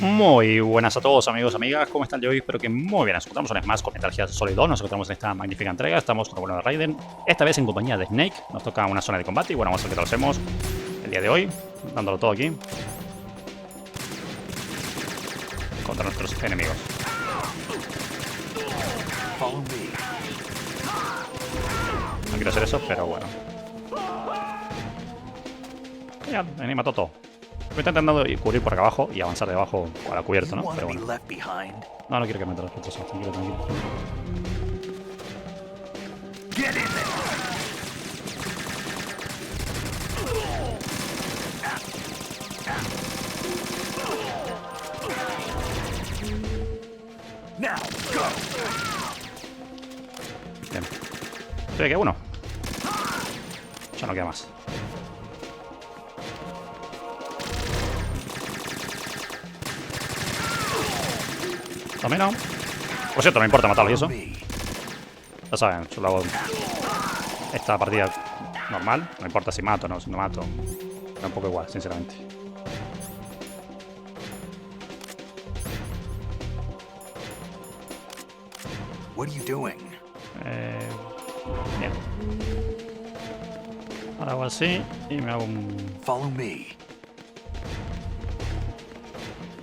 Muy buenas a todos, amigos, amigas, ¿cómo están hoy? Espero que muy bien. Nos encontramos una vez más con Metal Gear Solid 2. Nos encontramos en esta magnífica entrega. Estamos con el bueno de Raiden, esta vez en compañía de Snake. Nos toca una zona de combate y bueno, vamos a ver qué tal lo hacemos el día de hoy, dándolo todo aquí contra nuestros enemigos. No quiero hacer eso, pero bueno. Ya, me mató todo. Me está intentando cubrir por acá abajo y avanzar de abajo a la cubierta, ¿no? Pero bueno. No quiero que me meta los retrocesos. Tranquilo, tranquilo. Bien. ¿Todavía queda uno? Ya no queda más. También no. Por cierto, no me importa matarlo y eso. Ya saben, yo lo hago esta partida normal. No me importa si mato o no, si no mato. Da un poco igual, sinceramente. Bien. Ahora hago así y me hago un... Follow me.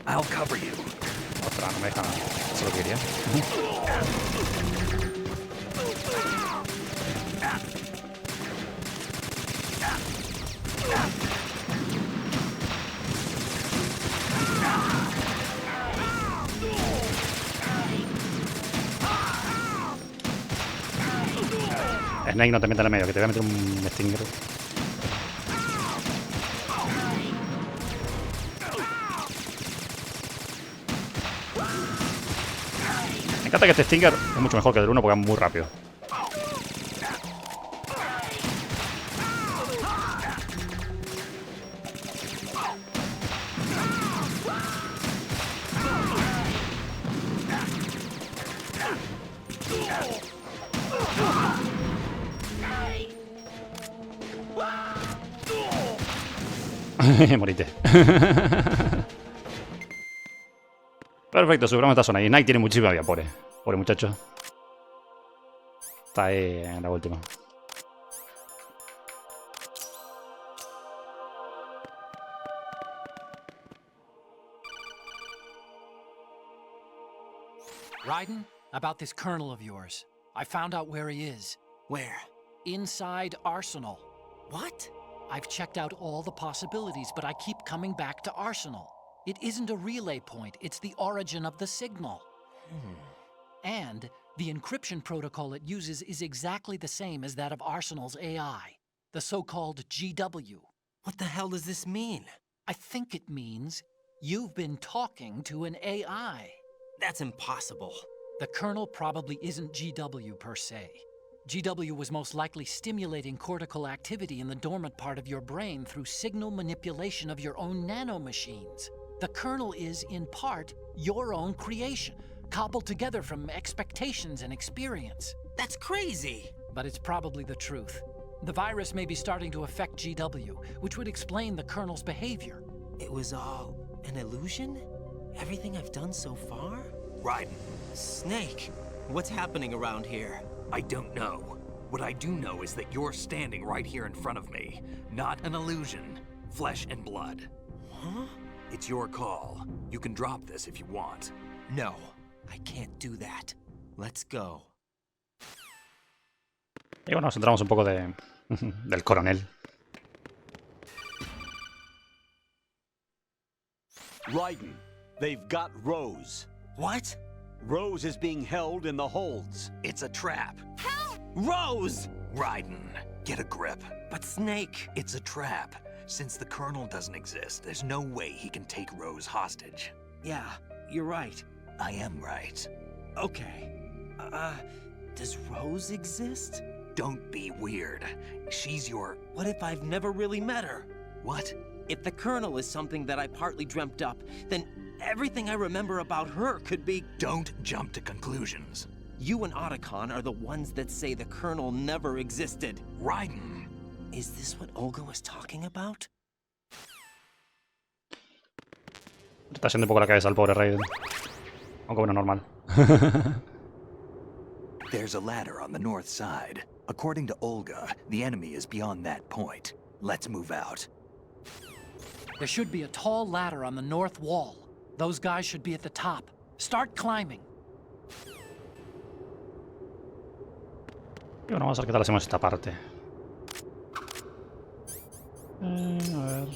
I'll cover you. Otra, no me dejan. Eso es lo que quería. Snake, no te metas en el medio, que te voy a meter un stinger. Me encanta que este stinger es mucho mejor que el del 1 porque va muy rápido. Morite. Perfecto, superamos esta zona. Y Nike tiene muchísima vida, pobre muchacho. Está ahí en la última. Raiden, about this colonel of yours. I found out where he is. Where? Inside Arsenal. What? I've checked out all the possibilities, but I keep coming back to Arsenal. It isn't a relay point, it's the origin of the signal. And the encryption protocol it uses is exactly the same as that of Arsenal's AI, the so-called GW. What the hell does this mean? I think it means you've been talking to an AI. That's impossible. The kernel probably isn't GW per se. GW was most likely stimulating cortical activity in the dormant part of your brain through signal manipulation of your own nanomachines. The kernel is, in part, your own creation, cobbled together from expectations and experience. That's crazy! But it's probably the truth. The virus may be starting to affect GW, which would explain the kernel's behavior. It was all an illusion? Everything I've done so far? Raiden, Snake, what's happening around here? I don't know. What I do know is that you're standing right here in front of me. Not an illusion. Flesh and blood. Huh? It's your call. You can drop this if you want. No, I can't do that. Let's go. Y bueno, nos centramos un poco del coronel. Raiden, they've got Rose. What? Rose is being held in the holds. It's a trap. Rose! Raiden, get a grip. But Snake... It's a trap. Since the Colonel doesn't exist, there's no way he can take Rose hostage. Yeah, you're right. I am right. Okay. Does Rose exist? Don't be weird. She's your... What if I've never really met her? What? If the Colonel is something that I partly dreamt up, then everything I remember about her could be... Don't jump to conclusions. You and Otacon are the ones that say the Colonel never existed. Raiden. Is this what Olga was talking about? Está yendo un poco la cabeza al pobre Raiden. Aunque bueno, normal. There's a ladder on the north side. According to Olga, the enemy is beyond that point. Let's move out. There should be a tall ladder on the north wall. Those guys should be at the top. Start climbing. Y bueno, vamos a ver qué tal hacemos esta parte. A ver.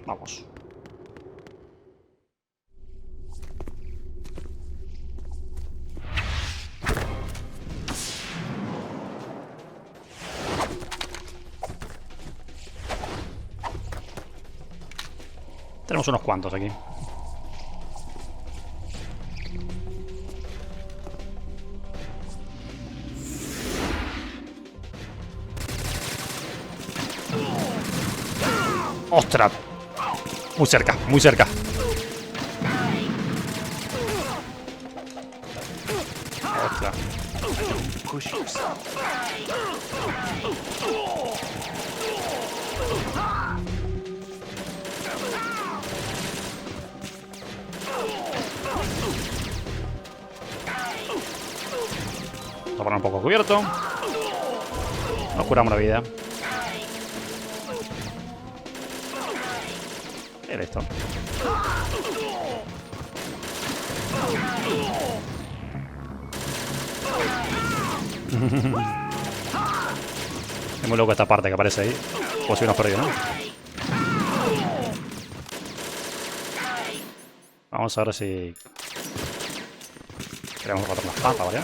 Vamos. Tenemos unos cuantos aquí. ¡Ostras! Muy cerca, muy cerca. Ostras. Push yourself. Vamos a poner un poco cubierto. Nos curamos la vida. Y listo. Es muy loco esta parte que aparece ahí. Como si hubiéramos perdido, ¿no? Vamos a ver si... Queremos rotar las patas, ¿vale?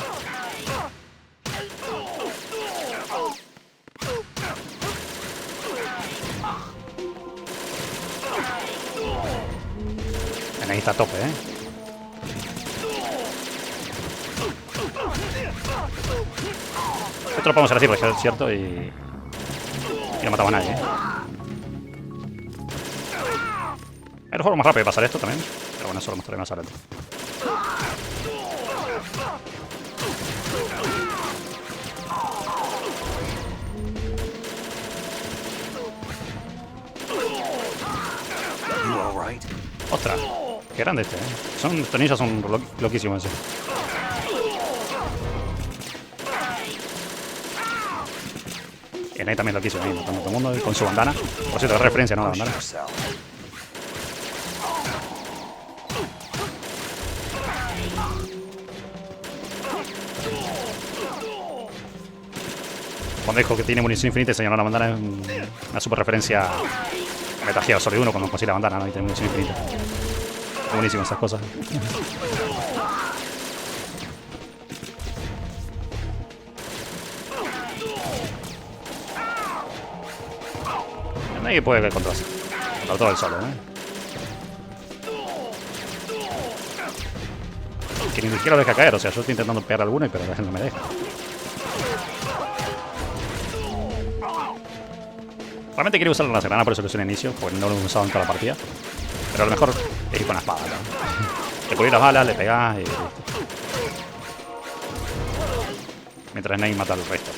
Ahí está a tope, ¿eh? Esto lo podemos hacer así, es cierto, y no matamos a nadie, ¿eh? El juego más rápido de pasar esto también. Pero bueno, eso lo mostraré más adelante. ¡Ostras! Qué grande este, ¿eh? Estos ninjas son loquísimos. Y Nate también loquísimo, ahí matando a todo el mundo con su bandana. Por cierto, referencia, ¿no? La bandana. Cuando dijo que tiene munición infinita y señaló la bandana, es una super referencia a Metal Gear Solid 1 cuando consigue la bandana, ¿no? Y tiene munición infinita. Buenísimo esas cosas. Nadie puede controlar todo el solo, ¿eh? Que ni siquiera lo deja caer, o sea, yo estoy intentando pegar alguno, pero no me deja. Realmente quería usar la granada, por eso lo usé en inicio, porque no lo he usado en toda la partida. Pero a lo mejor es ir con la espada, ¿no? Te cubrir las balas, le pegás y listo. Mientras nadie mata al resto.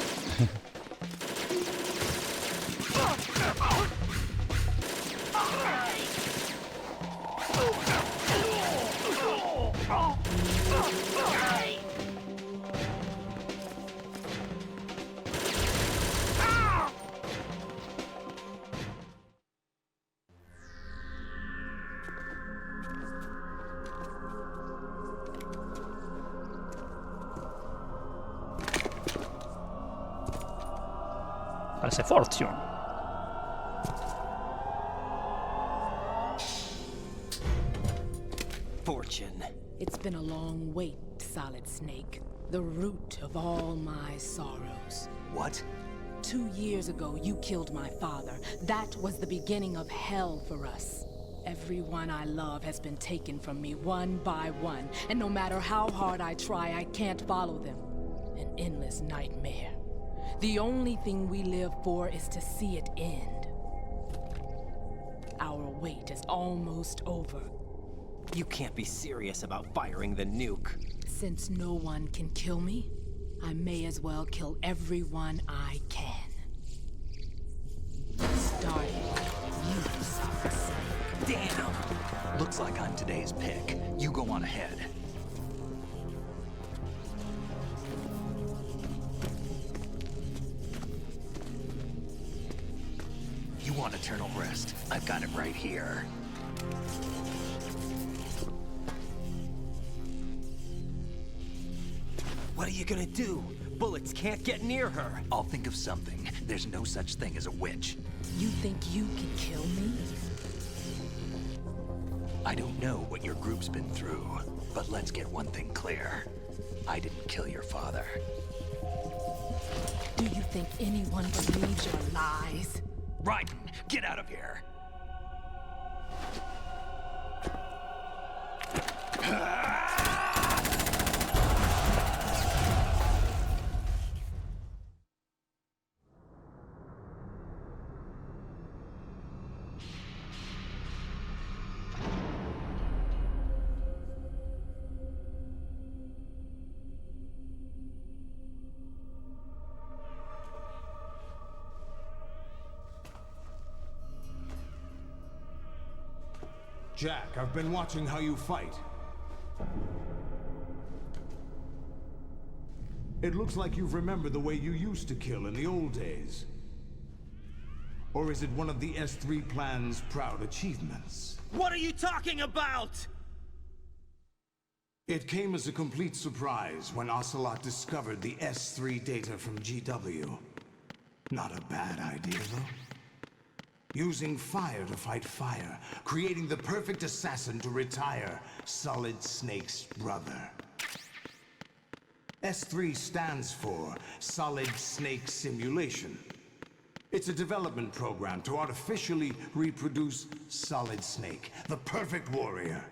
Parece Fortune. Fortune. It's been a long wait, Solid Snake. The root of all my sorrows. What? 2 years ago, you killed my father. That was the beginning of hell for us. Everyone I love has been taken from me one by one, and no matter how hard I try, I can't follow them. An endless nightmare. The only thing we live for is to see it end. Our wait is almost over. You can't be serious about firing the nuke. Since no one can kill me, I may as well kill everyone I can. Starting with Damn! Looks like I'm today's pick. You go on ahead. You want eternal rest? I've got it right here. What are you gonna do? Bullets can't get near her. I'll think of something. There's no such thing as a witch. You think you can kill me? I don't know what your group's been through, but let's get one thing clear. I didn't kill your father. Do you think anyone believes your lies? Raiden, get out of here! Jack, I've been watching how you fight. It looks like you've remembered the way you used to kill in the old days. Or is it one of the S3 plan's proud achievements? What are you talking about? It came as a complete surprise when Ocelot discovered the S3 data from GW. Not a bad idea, though. Using fire to fight fire, creating the perfect assassin to retire Solid Snake's brother. S3 stands for Solid Snake Simulation. It's a development program to artificially reproduce Solid Snake, the perfect warrior.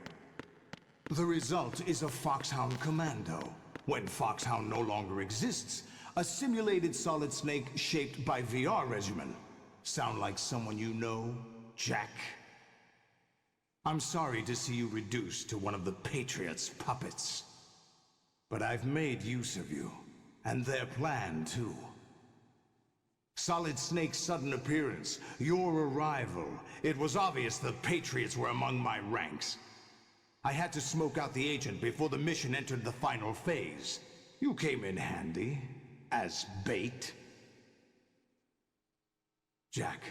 The result is a Foxhound Commando. When Foxhound no longer exists, a simulated Solid Snake shaped by VR regimen. Sound like someone you know, Jack? I'm sorry to see you reduced to one of the Patriots' puppets. But I've made use of you, and their plan too. Solid Snake's sudden appearance, your arrival, it was obvious the Patriots were among my ranks. I had to smoke out the agent before the mission entered the final phase. You came in handy, as bait. Jack,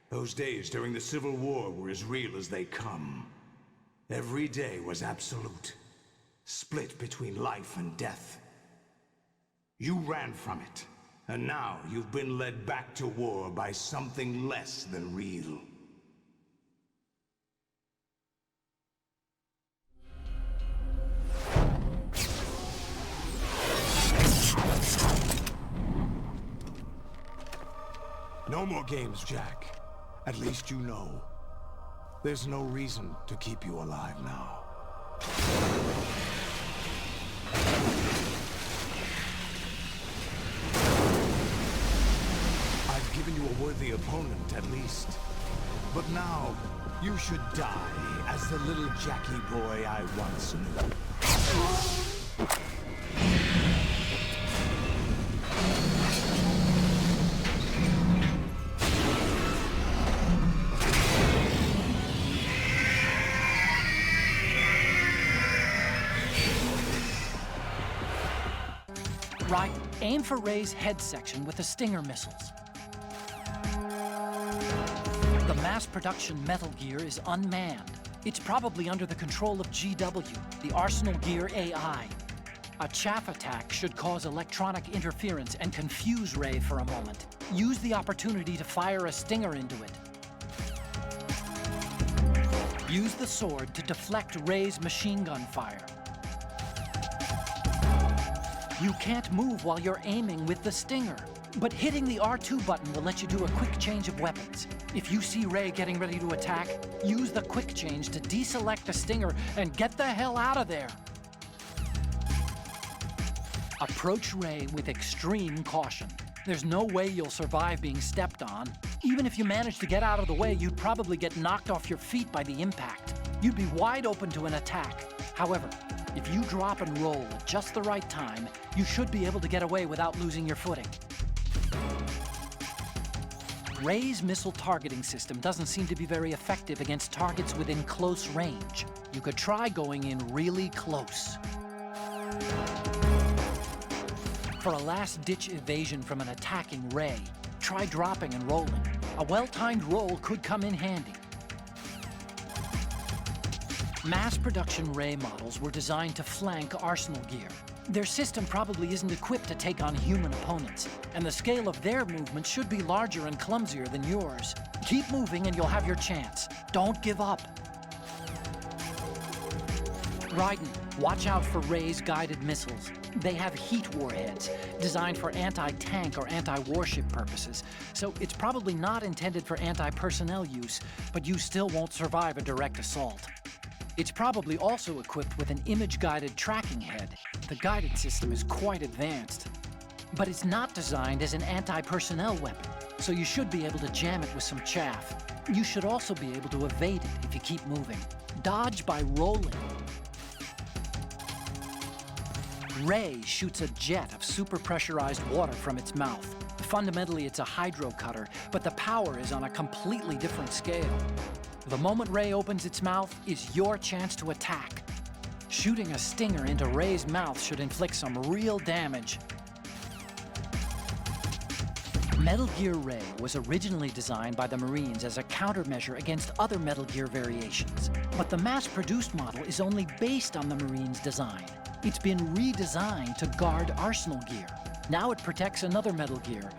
those days during the Civil War were as real as they come. Every day was absolute, split between life and death. You ran from it, and now you've been led back to war by something less than real. No more games, Jack. At least you know. There's no reason to keep you alive now. I've given you a worthy opponent, at least. But now, you should die as the little Jackie boy I once knew. Right, aim for Ray's head section with the Stinger missiles. The mass production Metal Gear is unmanned. It's probably under the control of GW, the Arsenal Gear AI. A chaff attack should cause electronic interference and confuse Ray for a moment. Use the opportunity to fire a Stinger into it. Use the sword to deflect Ray's machine gun fire. You can't move while you're aiming with the Stinger, but hitting the R2 button will let you do a quick change of weapons. If you see Ray getting ready to attack, use the quick change to deselect the Stinger and get the hell out of there. Approach Ray with extreme caution. There's no way you'll survive being stepped on. Even if you manage to get out of the way, you'd probably get knocked off your feet by the impact. You'd be wide open to an attack. However, if you drop and roll at just the right time, you should be able to get away without losing your footing. Ray's missile targeting system doesn't seem to be very effective against targets within close range. You could try going in really close. For a last-ditch evasion from an attacking Ray, try dropping and rolling. A well-timed roll could come in handy. Mass production Ray models were designed to flank Arsenal gear. Their system probably isn't equipped to take on human opponents, and the scale of their movement should be larger and clumsier than yours. Keep moving and you'll have your chance. Don't give up. Raiden, watch out for Ray's guided missiles. They have heat warheads, designed for anti-tank or anti-warship purposes, so it's probably not intended for anti-personnel use, but you still won't survive a direct assault. It's probably also equipped with an image-guided tracking head. The guided system is quite advanced. But it's not designed as an anti-personnel weapon, so you should be able to jam it with some chaff. You should also be able to evade it if you keep moving. Dodge by rolling. Ray shoots a jet of super-pressurized water from its mouth. Fundamentally, it's a hydro cutter, but the power is on a completely different scale. The moment Ray opens its mouth is your chance to attack. Shooting a stinger into Ray's mouth should inflict some real damage. Metal Gear Ray was originally designed by the Marines as a countermeasure against other Metal Gear variations, but the mass-produced model is only based on the Marines' design. It's been redesigned to guard Arsenal gear. Now it protects another Metal Gear.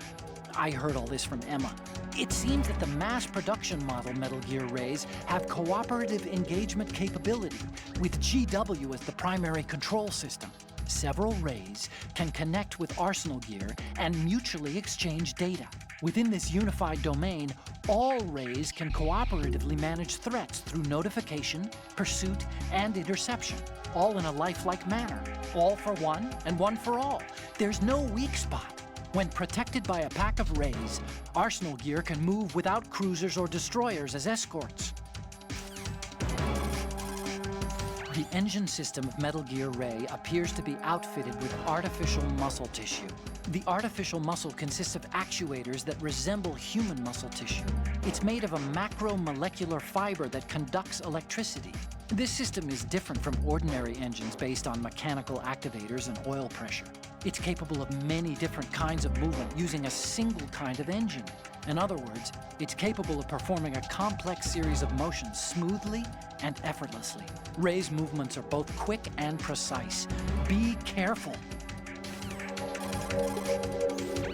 I heard all this from Emma. It seems that the mass production model Metal Gear Rays have cooperative engagement capability, with GW as the primary control system. Several Rays can connect with Arsenal gear and mutually exchange data. Within this unified domain, all Rays can cooperatively manage threats through notification, pursuit, and interception, all in a lifelike manner. All for one and one for all. There's no weak spot. When protected by a pack of Rays, Arsenal gear can move without cruisers or destroyers as escorts. The engine system of Metal Gear Ray appears to be outfitted with artificial muscle tissue. The artificial muscle consists of actuators that resemble human muscle tissue. It's made of a macromolecular fiber that conducts electricity. This system is different from ordinary engines based on mechanical activators and oil pressure. It's capable of many different kinds of movement using a single kind of engine. In other words, it's capable of performing a complex series of motions smoothly and effortlessly. Ray's movements are both quick and precise. Be careful.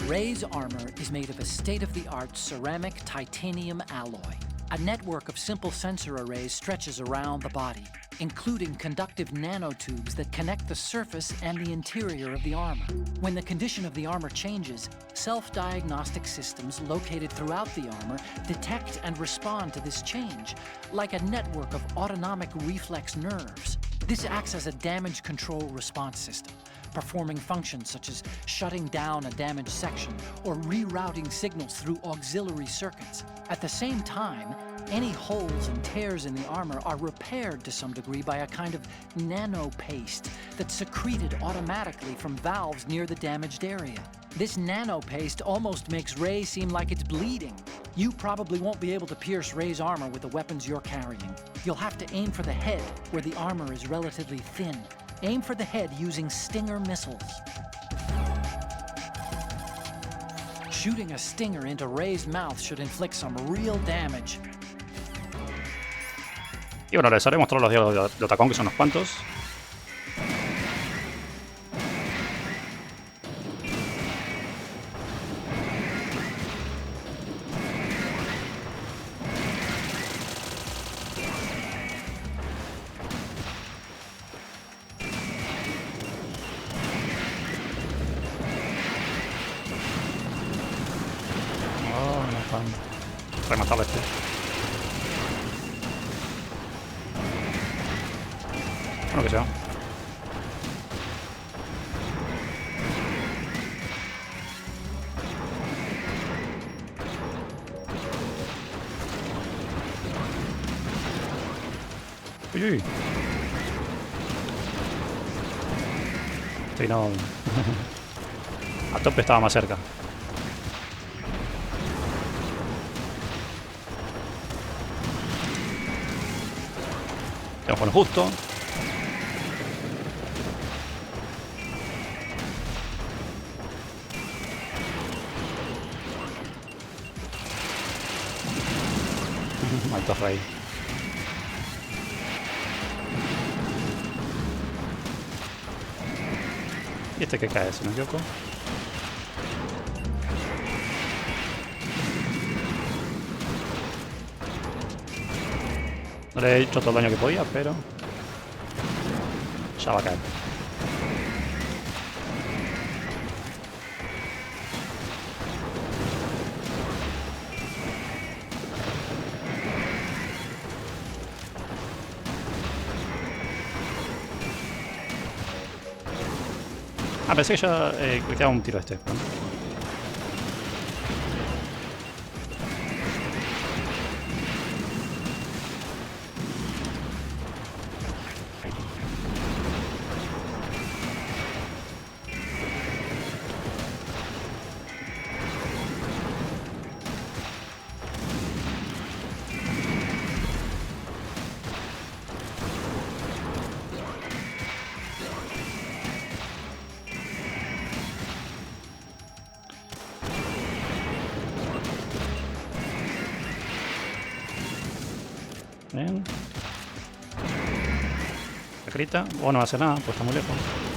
Ray's armor is made of a state-of-the-art ceramic titanium alloy. A network of simple sensor arrays stretches around the body, including conductive nanotubes that connect the surface and the interior of the armor. When the condition of the armor changes, self-diagnostic systems located throughout the armor detect and respond to this change, like a network of autonomic reflex nerves. This acts as a damage control response system, performing functions such as shutting down a damaged section or rerouting signals through auxiliary circuits. At the same time, any holes and tears in the armor are repaired to some degree by a kind of nanopaste that's secreted automatically from valves near the damaged area. This nanopaste almost makes Ray seem like it's bleeding. You probably won't be able to pierce Ray's armor with the weapons you're carrying. You'll have to aim for the head, where the armor is relatively thin. Aim for the head using Stinger missiles. Shooting a Stinger into Ray's mouth should inflict some real damage. Y bueno, les haremos todos los días de Otacón, que son unos cuantos. Oh, no están rematado este. Bueno, que sea. Uy, uy. Sí, no. A tope estaba más cerca. Tenemos con justo. Alto rey. Y este que cae, si no me equivoco. No le he hecho todo el daño que podía, pero ya va a caer. Ah, pensé que ya le quedaba un tiro a este. ¿No? Bien. La grita. O no va a hacer nada, pues está muy lejos.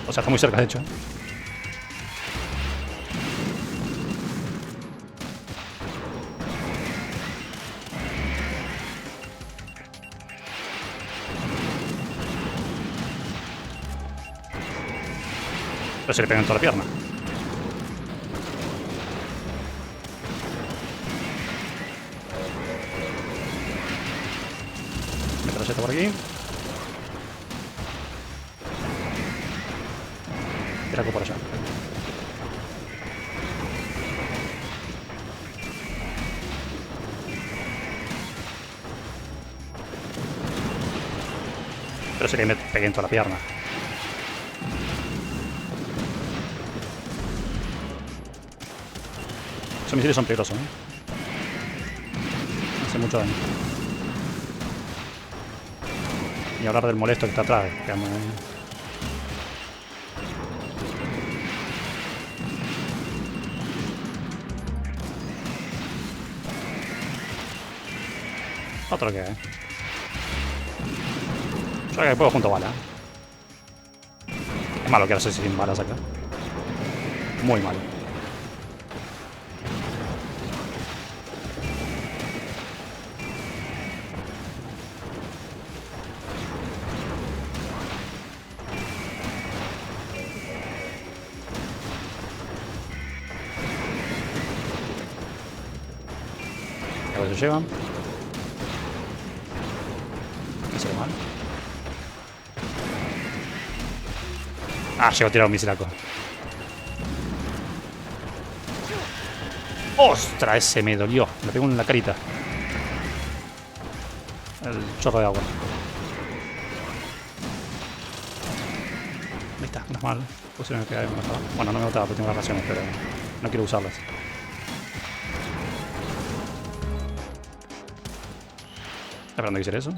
O sea, está muy cerca, de hecho. Pero se le pega en toda la pierna. Metralleta por aquí. Draco por allá. Pero se le pegué en toda la pierna. Esos misiles son peligrosos, ¿eh? Hacen mucho daño. Y hablar del molesto que está atrás. Otro que... Yo que puedo junto balas. Es malo que ahora se sin balas acá. Muy malo. A ver si llevan. Mal. Ah, llegó a tirar un misilaco. ¡Ostras! Ese me dolió. Me pegó en la carita. El chorro de agua. Ahí está, no es mal. Pusieron que me mataba. Bueno, no me mataba porque tengo las raciones, pero no quiero usarlas. ¿Esperando que hiciera eso?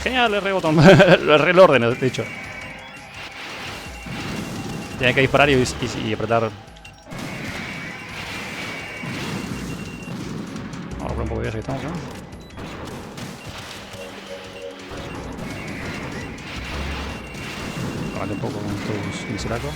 Genial, le rebotón. Le erré el orden, de hecho. Tenía que disparar y apretar. Vamos a poner un poco de viaje que estamos, ¿no? Tómate un poco con tus misilacos.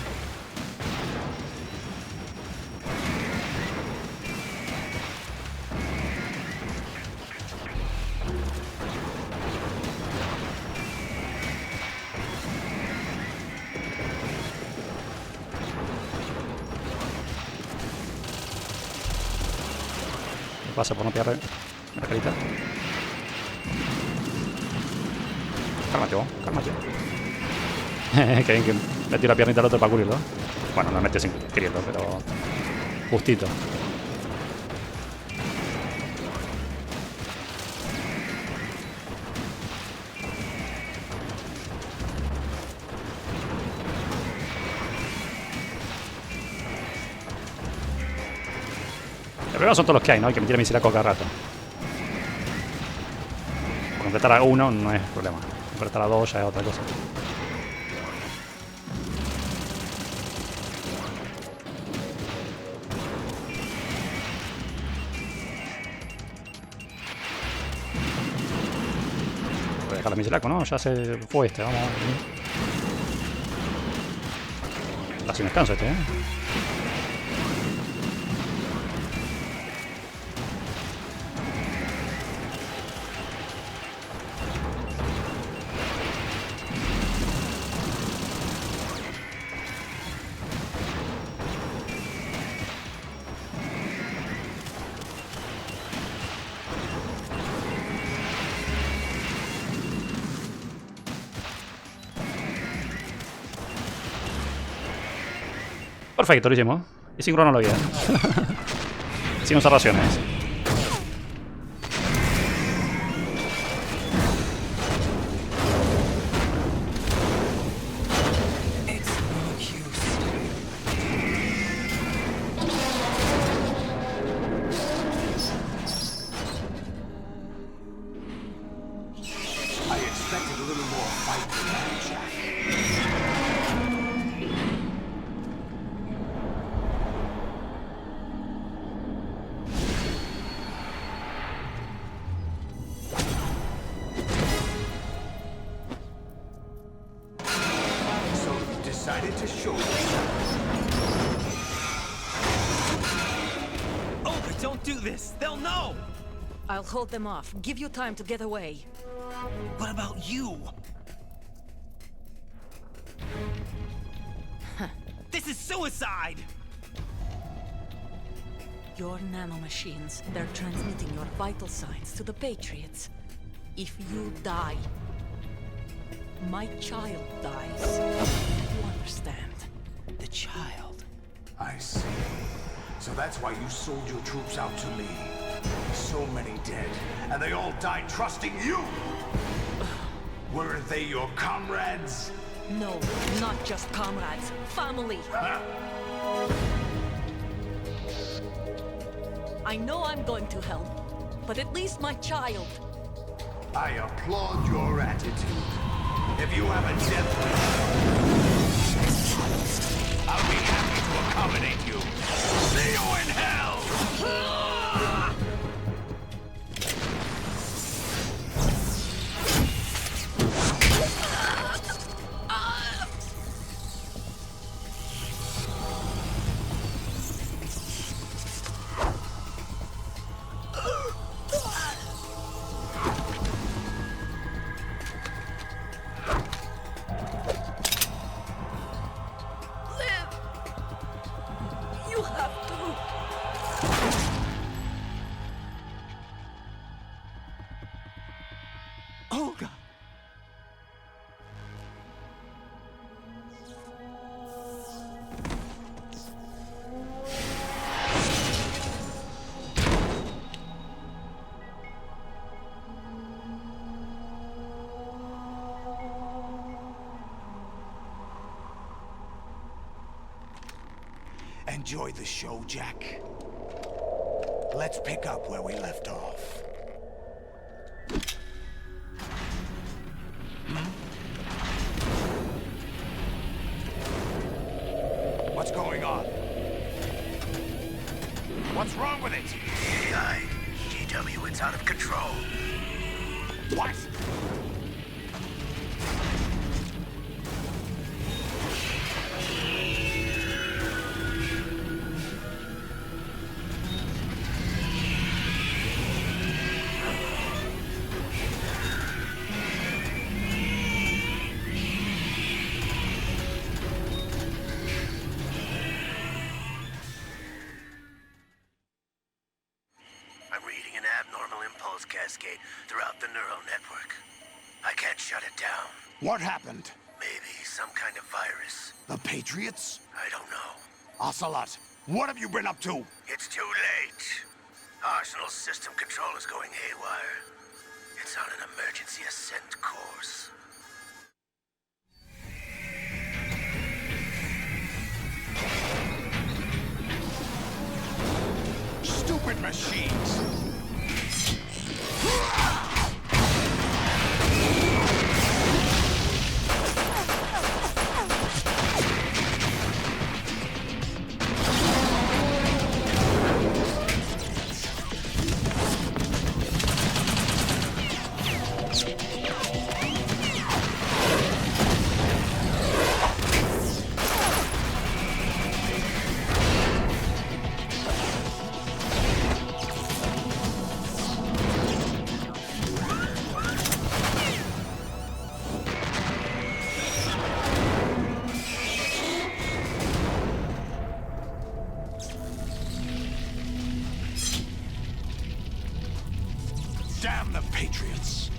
Pasa por no pillar la carita. Cálmate vos, cálmate. Que bien que metí la piernita al otro para cubrirlo. Bueno, no metí sin queriendo, pero justito. problema son todos los que hay, ¿no? Hay que meter misilaco cada rato. Por completar a uno no es problema. Completar a dos ya es otra cosa. Voy a dejar la misilaco, ¿no? Ya se fue este, vamos a ver. Está sin descanso este, ¿eh? Perfecto, lo hicimos. Y sin crono la vida. Sin usar raciones. I expected a little more fight than that, Jack. So you decided to show yourself. Oh, but don't do this! They'll know! I'll hold them off. Give you time to get away. What about you? This is suicide! Your nanomachines, they're transmitting your vital signs to the Patriots. If you die, my child dies. You understand? The child. I see. So that's why you sold your troops out to me. So many dead, and they all died trusting you! Weren't they your comrades? No, not just comrades. Family. Huh? I know I'm going to hell, but at least my child. I applaud your attitude. If you have a death wish, I'll be happy to accommodate you. See you in hell! You have to. Olga! Enjoy the show, Jack. Let's pick up where we left off. What's going on? What's wrong with it? GW, it's out of control. What? I'm reading an abnormal impulse cascade throughout the neural network. I can't shut it down. What happened? Maybe some kind of virus. The Patriots? I don't know. Ocelot, what have you been up to? It's too late. Arsenal system control is going haywire. It's on an emergency ascent course. Stupid Patriots.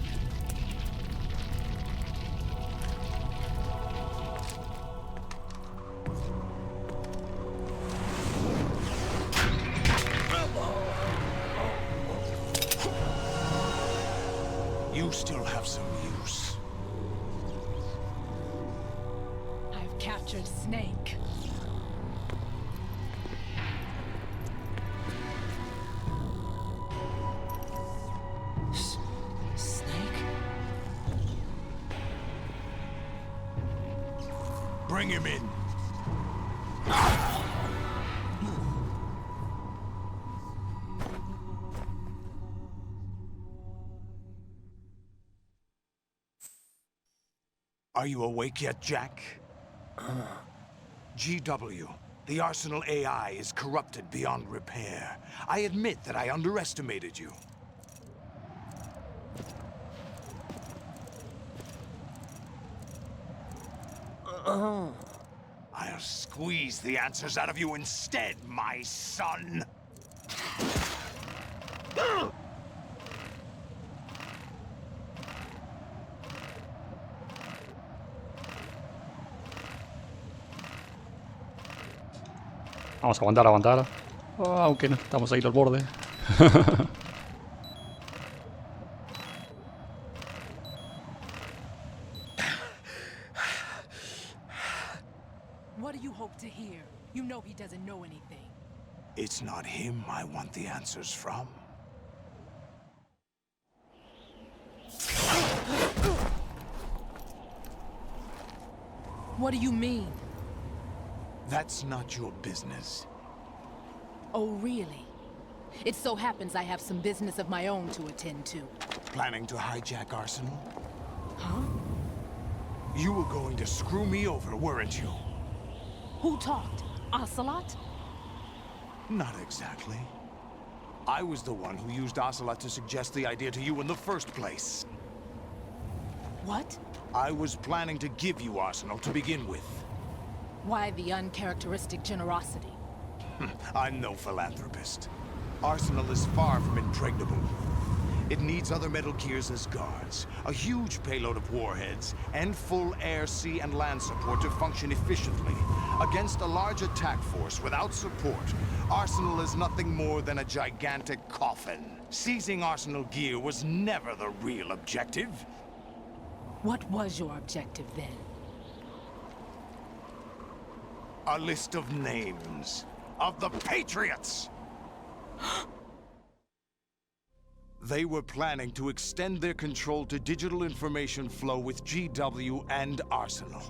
You still have some use. I've captured Snake. Snake? Bring him in. Are you awake yet, Jack? GW, the Arsenal AI is corrupted beyond repair. I admit that I underestimated you. I'll squeeze the answers out of you instead, my son. Vamos a aguantar, aguantar. Oh, aunque no estamos ahí al borde. What do you hope to hear? You know he doesn't know anything. It's not him I want the answers from. What do you mean? That's not your business. Oh, really? It so happens I have some business of my own to attend to. Planning to hijack Arsenal? Huh? You were going to screw me over, weren't you? Who talked? Ocelot? Not exactly. I was the one who used Ocelot to suggest the idea to you in the first place. What? I was planning to give you Arsenal to begin with. Why the uncharacteristic generosity? I'm no philanthropist. Arsenal is far from impregnable. It needs other Metal Gears as guards, a huge payload of warheads, and full air, sea, and land support to function efficiently. Against a large attack force without support, Arsenal is nothing more than a gigantic coffin. Seizing Arsenal gear was never the real objective. What was your objective then? A list of names of the Patriots! They were planning to extend their control to digital information flow with GW and Arsenal.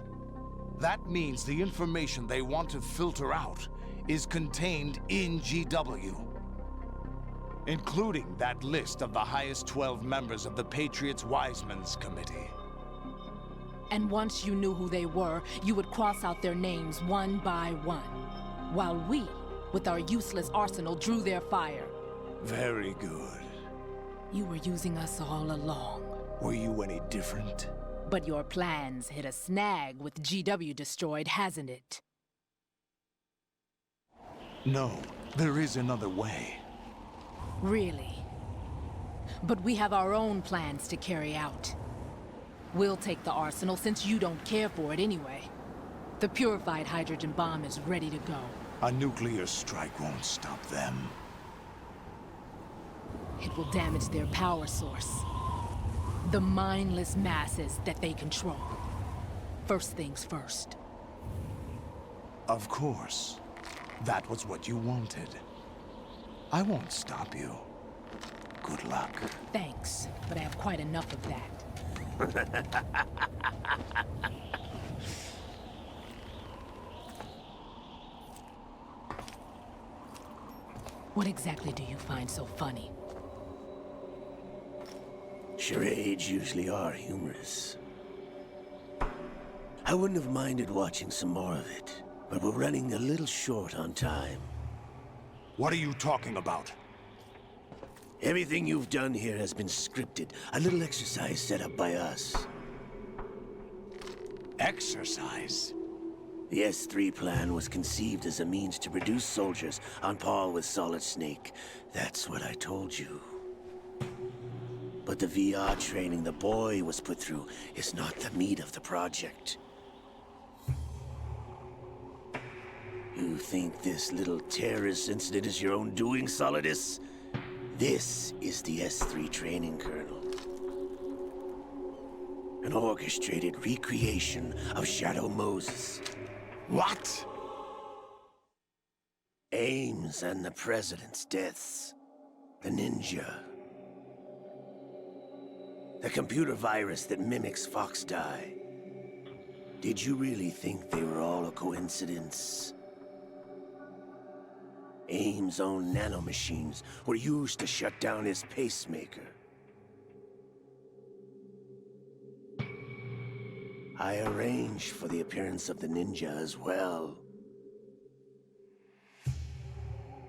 That means the information they want to filter out is contained in GW, including that list of the highest 12 members of the Patriots Wiseman's Committee. And once you knew who they were, you would cross out their names one by one, while we, with our useless arsenal, drew their fire. Very good. You were using us all along. Were you any different? But your plans hit a snag with GW destroyed, hasn't it? No, there is another way. Really? But we have our own plans to carry out. We'll take the arsenal since you don't care for it anyway. The purified hydrogen bomb is ready to go. A nuclear strike won't stop them. It will damage their power source. The mindless masses that they control. First things first. Of course. That was what you wanted. I won't stop you. Good luck. Thanks, but I have quite enough of that. What exactly do you find so funny? Charades usually are humorous. I wouldn't have minded watching some more of it, but we're running a little short on time. What are you talking about? Everything you've done here has been scripted. A little exercise set up by us. Exercise? The S3 plan was conceived as a means to produce soldiers on par with Solid Snake. That's what I told you. But the VR training the boy was put through is not the meat of the project. You think this little terrorist incident is your own doing, Solidus? This is the S3 training kernel. An orchestrated recreation of Shadow Moses. What? Ames and the President's deaths. The ninja. The computer virus that mimics Fox Die. Did you really think they were all a coincidence? Ames' own nanomachines were used to shut down his pacemaker. I arranged for the appearance of the ninja as well.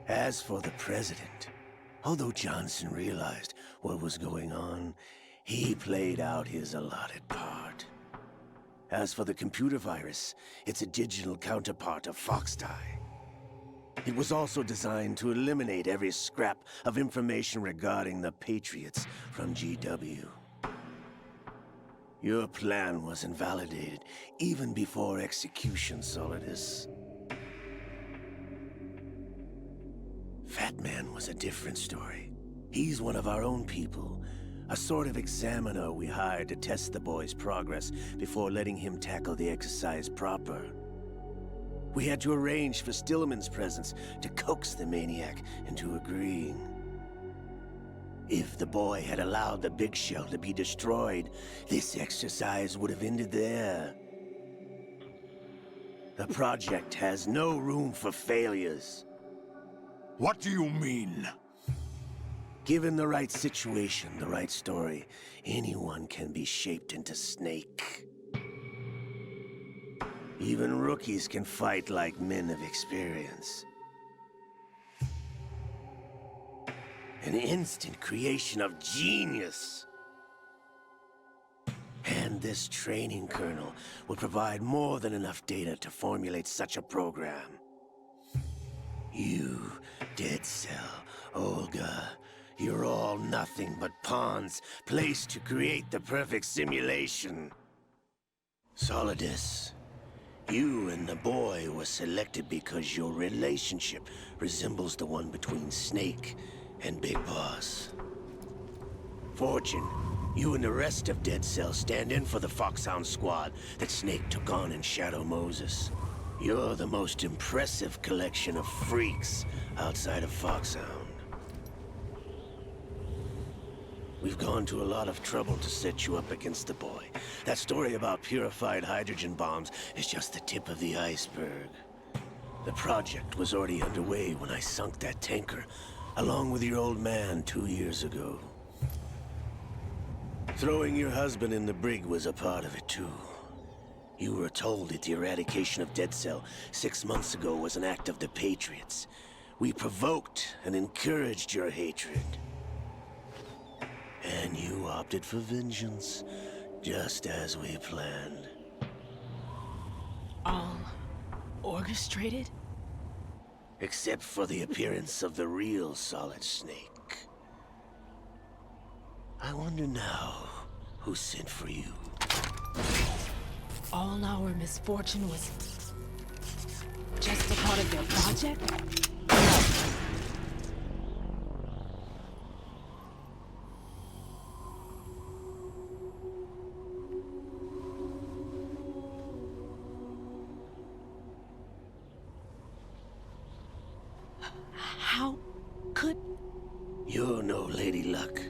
As for the President, although Johnson realized what was going on, he played out his allotted part. As for the computer virus, it's a digital counterpart of Fox Die. It was also designed to eliminate every scrap of information regarding the Patriots from GW. Your plan was invalidated even before execution, Solidus. Fat Man was a different story. He's one of our own people, a sort of examiner we hired to test the boy's progress before letting him tackle the exercise proper. We had to arrange for Stillman's presence to coax the maniac into agreeing. If the boy had allowed the big shell to be destroyed, this exercise would have ended there. The project has no room for failures. What do you mean? Given the right situation, the right story, anyone can be shaped into Snake. Even rookies can fight like men of experience. An instant creation of genius. And this training kernel will provide more than enough data to formulate such a program. You, Dead Cell, Olga, you're all nothing but pawns placed to create the perfect simulation. Solidus, you and the boy were selected because your relationship resembles the one between Snake and Big Boss. Fortune, you and the rest of Dead Cell stand in for the Foxhound squad that Snake took on in Shadow Moses. You're the most impressive collection of freaks outside of Foxhound. We've gone to a lot of trouble to set you up against the boy. That story about purified hydrogen bombs is just the tip of the iceberg. The project was already underway when I sunk that tanker, along with your old man 2 years ago. Throwing your husband in the brig was a part of it too. You were told that the eradication of Dead Cell 6 months ago was an act of the Patriots. We provoked and encouraged your hatred. And you opted for vengeance, just as we planned. All orchestrated? Except for the appearance of the real Solid Snake. I wonder now who sent for you. All our misfortune was just a part of their project? How could... You're no Lady Luck.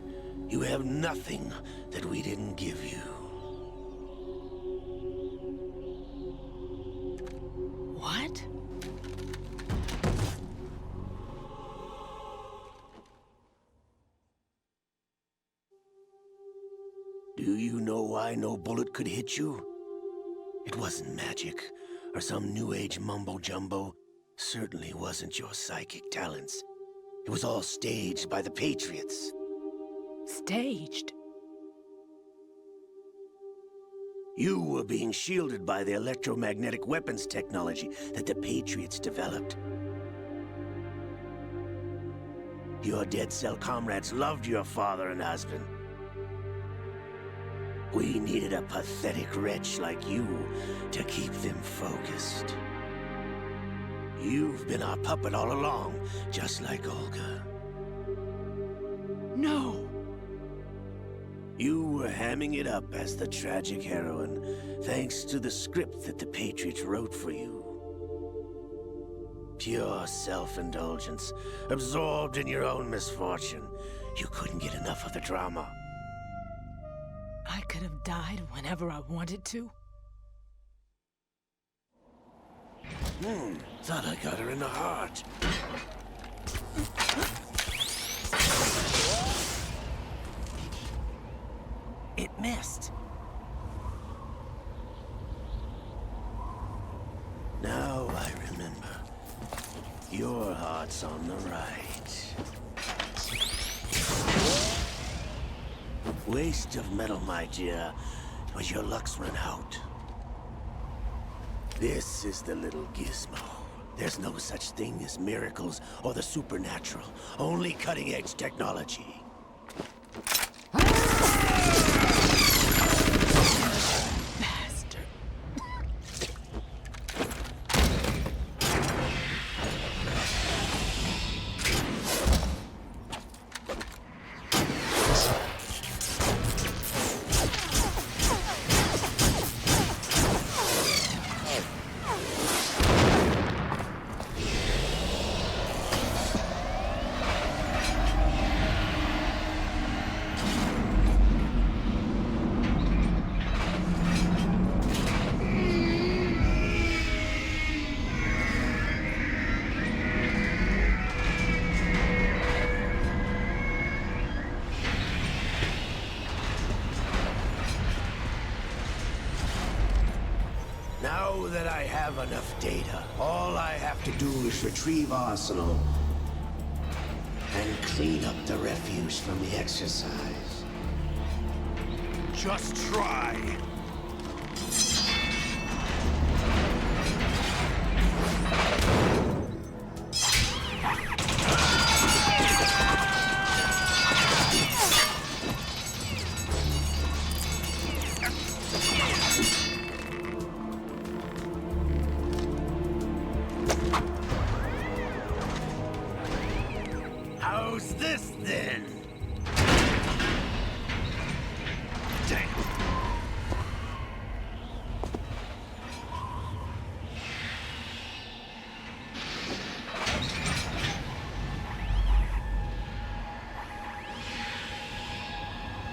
You have nothing that we didn't give you. What? Do you know why no bullet could hit you? It wasn't magic, or some new age mumbo-jumbo. Certainly wasn't your psychic talents. It was all staged by the Patriots. Staged? You were being shielded by the electromagnetic weapons technology that the Patriots developed. Your Dead Cell comrades loved your father and husband. We needed a pathetic wretch like you to keep them focused. You've been our puppet all along, just like Olga. No! You were hamming it up as the tragic heroine, thanks to the script that the Patriots wrote for you. Pure self-indulgence, absorbed in your own misfortune. You couldn't get enough of the drama. I could have died whenever I wanted to. Thought I got her in the heart. It missed. Now I remember. Your heart's on the right. Waste of metal, my dear, but your luck's run out. This is the little gizmo. There's no such thing as miracles or the supernatural, only cutting-edge technology. Bastard. Now that I have enough data, all I have to do is retrieve Arsenal and clean up the refuse from the exercise. Just try. How's this then? Damn.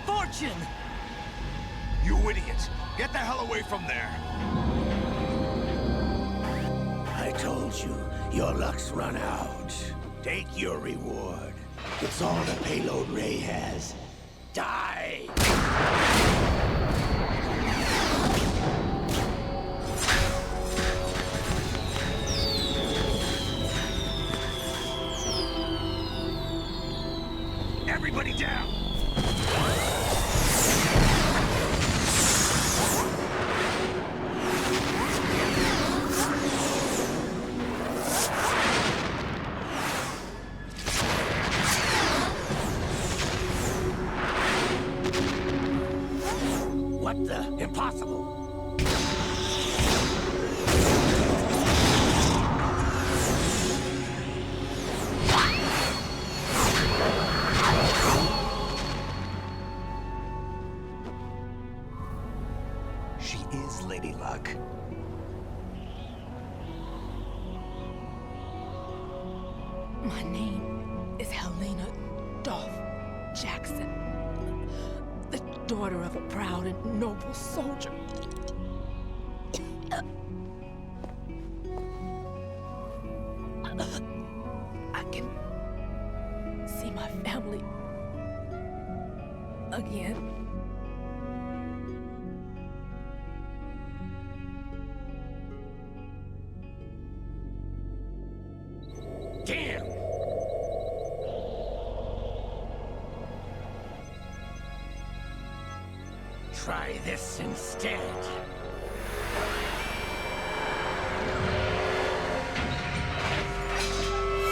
Fortune! You idiot! Get the hell away from there! I told you, your luck's run out. Take your reward. It's all the payload Ray has. Die! Everybody down! What the? Impossible! She is Lady Luck. My name is Helena Dolph Jackson, the daughter of a proud and noble soldier. I can see my family again. Damn! Try this instead.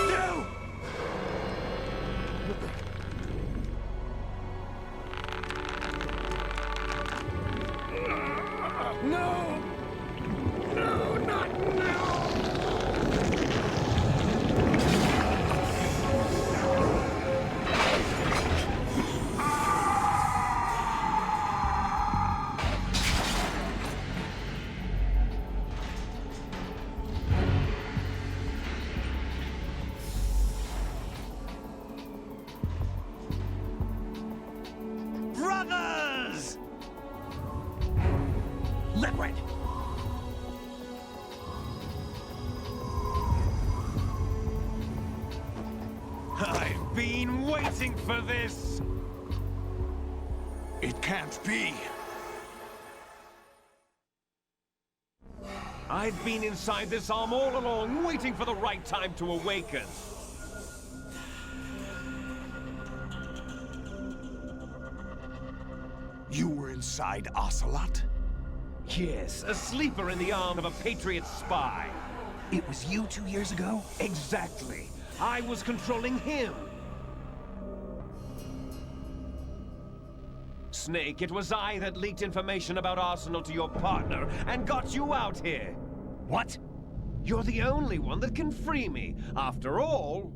No! Liquid! I've been waiting for this! It can't be! I've been inside this arm all along, waiting for the right time to awaken. You were inside Ocelot? Yes, a sleeper in the arm of a Patriot spy. It was you 2 years ago? Exactly. I was controlling him. Snake, it was I that leaked information about Arsenal to your partner and got you out here. What? You're the only one that can free me. After all...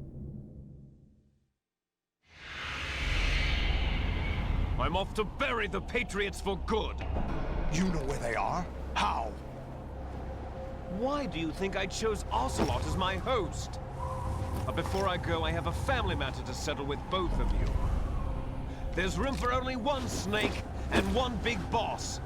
I'm off to bury the Patriots for good. You know where they are? How? Why do you think I chose Ocelot as my host? But before I go, I have a family matter to settle with both of you. There's room for only one Snake and one big boss.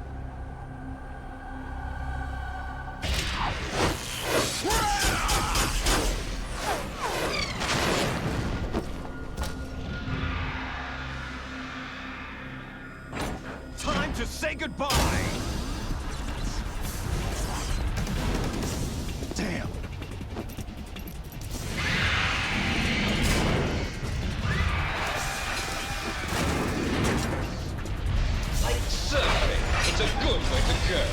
Time to say goodbye! Damn! Like surfing, it's a good way to go.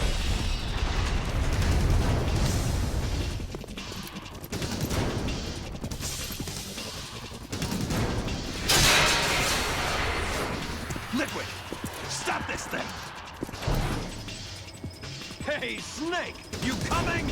Liquid! Stop this thing! Hey, Snake! You coming?